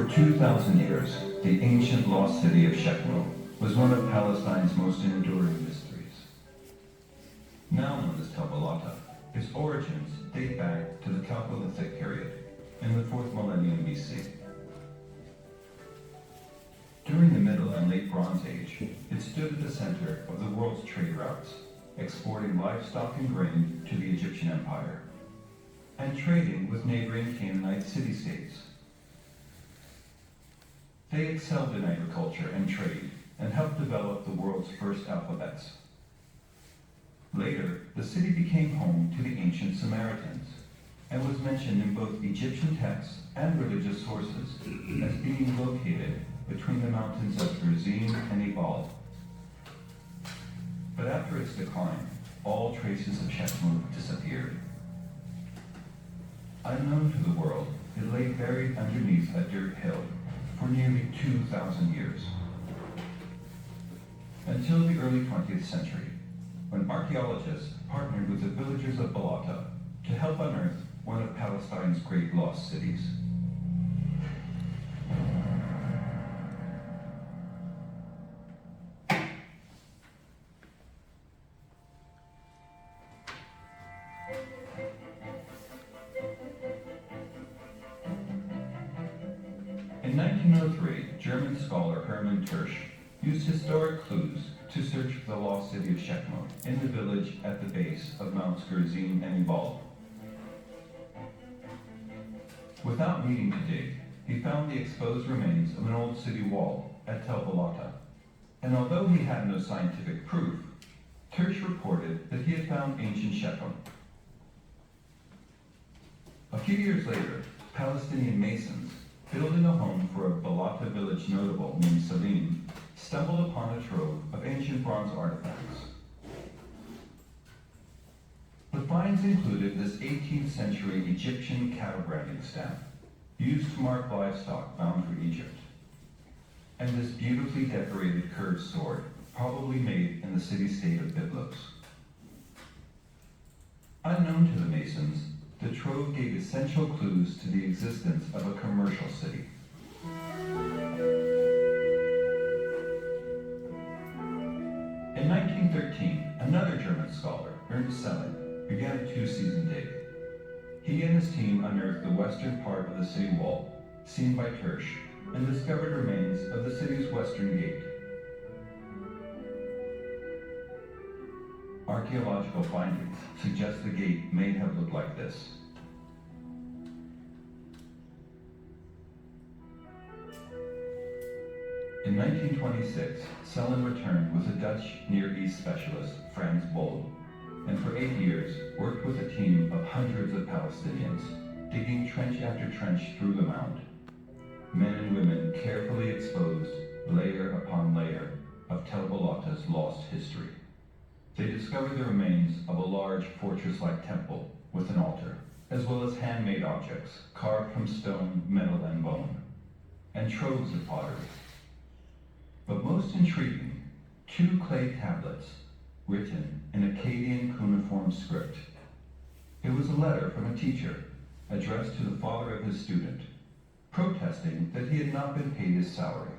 For 2,000 years, the ancient lost city of Shechem was one of Palestine's most enduring mysteries. Now known as Tel Balata, its origins date back to the Chalcolithic period in the 4th millennium BC. During the Middle and Late Bronze Age, it stood at the center of the world's trade routes, exporting livestock and grain to the Egyptian Empire, and trading with neighboring Canaanite city-states. They excelled in agriculture and trade and helped develop the world's first alphabets. Later, the city became home to the ancient Samaritans and was mentioned in both Egyptian texts and religious sources as being located between the mountains of Gerizim and Ebal. But after its decline, all traces of Shechem disappeared. Unknown to the world, it lay buried underneath a dirt hill for nearly 2,000 years. Until the early 20th century, when archaeologists partnered with the villagers of Balata to help unearth one of Palestine's great lost cities. In 1903, German scholar Hermann Tersch used historic clues to search for the lost city of Shechem in the village at the base of Mounts Gerizim and Ebal. Without needing to dig, he found the exposed remains of an old city wall at Tel Balata, and although he had no scientific proof, Tersch reported that he had found ancient Shechem. A few years later, Palestinian masons, building a home for a Balata village notable named Salim, stumbled upon a trove of ancient bronze artifacts. The finds included this 18th century Egyptian cattle branding stamp, used to mark livestock bound for Egypt, and this beautifully decorated curved sword, probably made in the city-state of Byblos. Unknown to the masons, the trove gave essential clues to the existence of a commercial city. In 1913, another German scholar, Ernst Selling, began a 2-season dig. He and his team unearthed the western part of the city wall, seen by Tersch, and discovered remains of the city's western gate. Archaeological findings suggest the gate may have looked like this. In 1926, Selin returned with a Dutch Near East specialist, Frans Bold, and for 8 years worked with a team of hundreds of Palestinians, digging trench after trench through the mound. Men and women carefully exposed layer upon layer of Tel Balata's lost history. They discovered the remains of a large fortress-like temple with an altar, as well as handmade objects carved from stone, metal, and bone, and troves of pottery. But most intriguing, 2 clay tablets written in Akkadian cuneiform script. It was a letter from a teacher addressed to the father of his student, protesting that he had not been paid his salary.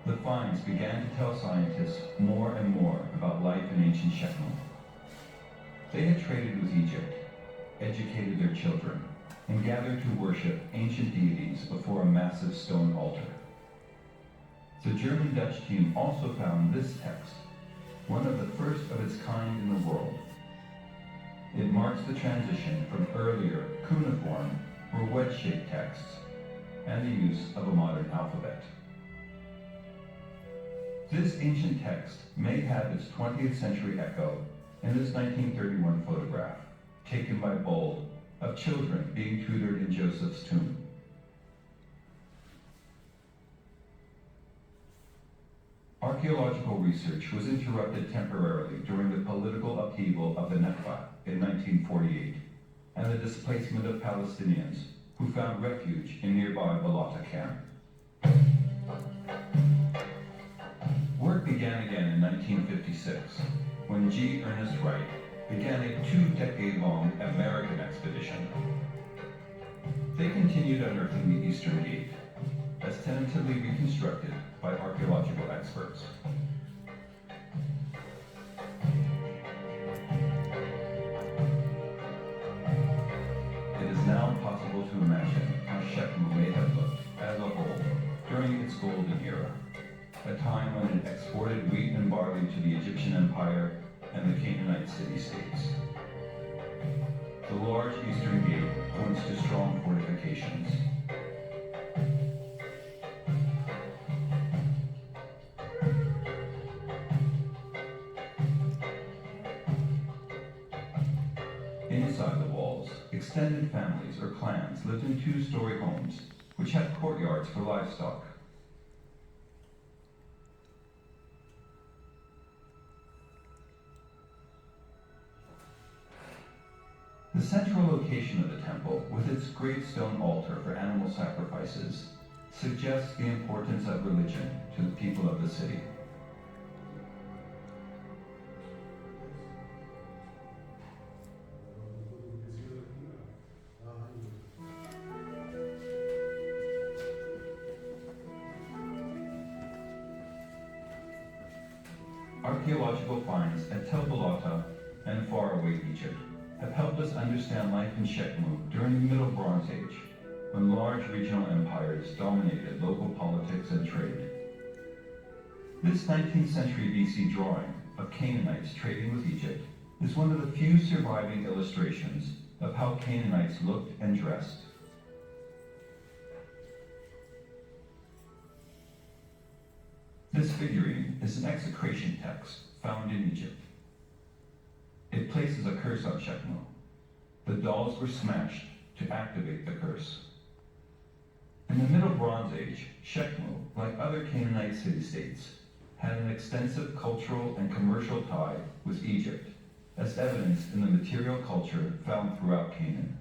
The finds began to tell scientists more and more about life in ancient Shechem. They had traded with Egypt, educated their children, and gathered to worship ancient deities before a massive stone altar. The German-Dutch team also found this text, one of the first of its kind in the world. It marks the transition from earlier cuneiform or wedge-shaped texts and the use of a modern alphabet. This ancient text may have its 20th century echo in this 1931 photograph, taken by Bold, of children being tutored in Joseph's tomb. Archaeological research was interrupted temporarily during the political upheaval of the Nakba in 1948 and the displacement of Palestinians who found refuge in nearby Balata camp. Work began again in 1956 when G. Ernest Wright began a 2-decade-long American expedition. They continued unearthing the Eastern Gate, as tentatively reconstructed by archaeological experts. It is now possible to imagine how Shechem may have looked as a whole during its golden era, a time when it exported wheat and barley to the Egyptian Empire and the Canaanite city-states. The large eastern gate points to strong fortifications. Inside the walls, extended families or clans lived in two-story homes, which had courtyards for livestock. The central location of the temple, with its great stone altar for animal sacrifices, suggests the importance of religion to the people of the city. Archaeological finds at Tel Balata and faraway Egypt have helped us understand life in Shechem during the Middle Bronze Age, when large regional empires dominated local politics and trade. This 19th century BC drawing of Canaanites trading with Egypt is one of the few surviving illustrations of how Canaanites looked and dressed. This figurine is an execration text found in Egypt. It places a curse on Shechem. The dolls were smashed to activate the curse. In the Middle Bronze Age, Shechem, like other Canaanite city-states, had an extensive cultural and commercial tie with Egypt, as evidenced in the material culture found throughout Canaan.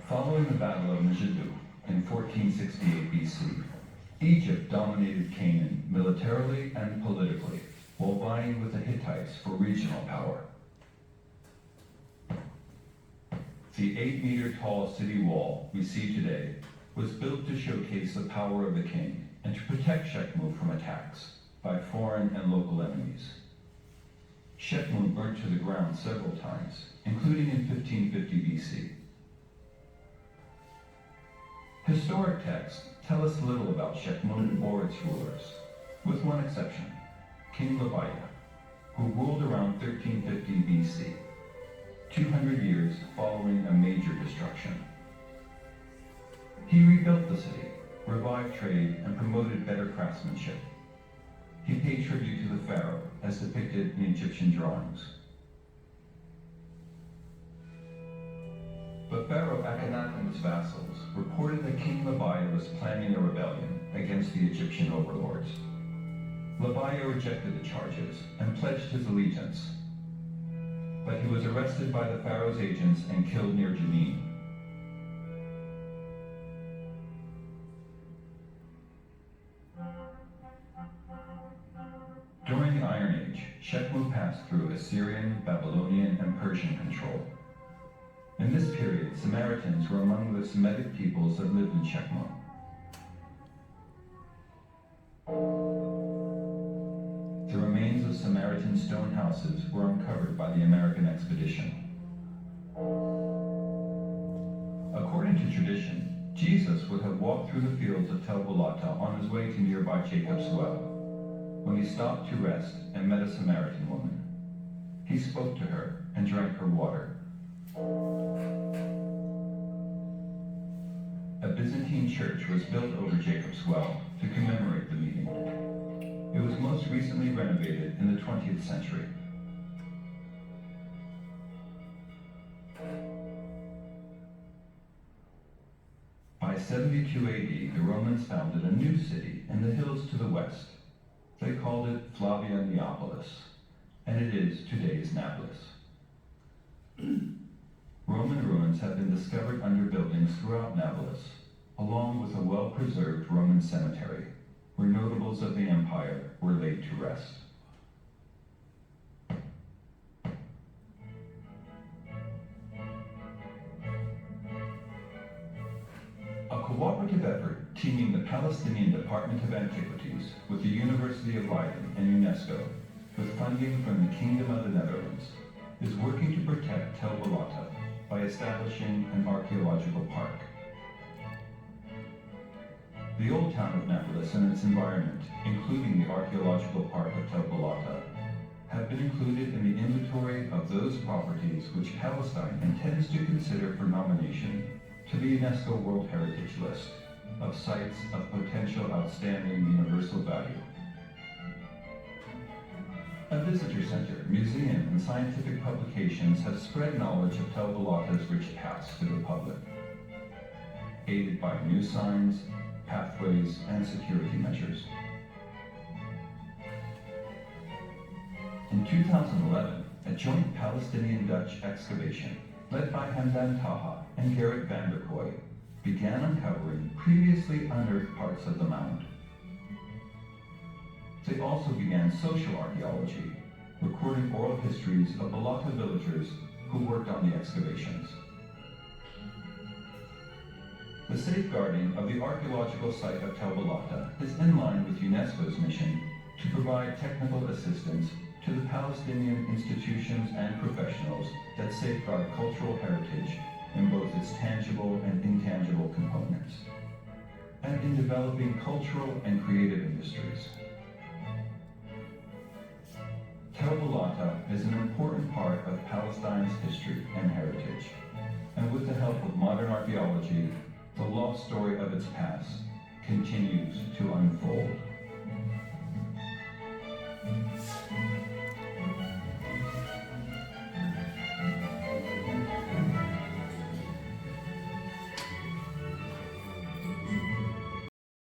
Following the Battle of Megiddo in 1468 BC, Egypt dominated Canaan militarily and politically, while vying with the Hittites for regional power. The 8-meter-tall city wall we see today was built to showcase the power of the king and to protect Shechem from attacks by foreign and local enemies. Shechem burnt to the ground several times, including in 1550 BC. Historic texts tell us little about Shechem or its rulers, with one exception. King Libiah, who ruled around 1350 BC, 200 years following a major destruction. He rebuilt the city, revived trade, and promoted better craftsmanship. He paid tribute to the pharaoh, as depicted in Egyptian drawings. But Pharaoh Akhenaten's vassals reported that King Libiah was planning a rebellion against the Egyptian overlords. Libiah rejected the charges and pledged his allegiance, but he was arrested by the pharaoh's agents and killed near Jenin. During the Iron Age, Shechem passed through Assyrian, Babylonian, and Persian control. In this period, Samaritans were among the Semitic peoples that lived in Shechem. The remains of Samaritan stone houses were uncovered by the American expedition. According to tradition, Jesus would have walked through the fields of Tel Balata on his way to nearby Jacob's well, when he stopped to rest and met a Samaritan woman. He spoke to her and drank her water. A Byzantine church was built over Jacob's well to commemorate the meeting. It was most recently renovated in the 20th century. By 72 AD, the Romans founded a new city in the hills to the west. They called it Flavia Neapolis, and it is today's Nablus. Roman ruins have been discovered under buildings throughout Nablus, along with a well-preserved Roman cemetery, where notables of the empire were laid to rest. collaborative effort teaming the Palestinian Department of Antiquities with the University of Leiden and UNESCO, with funding from the Kingdom of the Netherlands, is working to protect Tel Balata by establishing an archaeological park. The old town of Nablus and its environment, including the archaeological park of Tel Balata, have been included in the inventory of those properties which Palestine intends to consider for nomination to the UNESCO World Heritage List of sites of potential outstanding universal value. A visitor center, museum, and scientific publications have spread knowledge of Tel Balata's rich past to the public, aided by new signs, pathways, and security measures. In 2011, a joint Palestinian-Dutch excavation led by Hamdan Taha and Gerrit van der Kooi began uncovering previously unearthed parts of the mound. They also began social archaeology, recording oral histories of Balata villagers who worked on the excavations. The safeguarding of the archaeological site of Tel Balata is in line with UNESCO's mission to provide technical assistance to the Palestinian institutions and professionals that safeguard cultural heritage in both its tangible and intangible components, and in developing cultural and creative industries. Tel Balata is an important part of Palestine's history and heritage, and with the help of modern archaeology, the lost story of its past continues to unfold.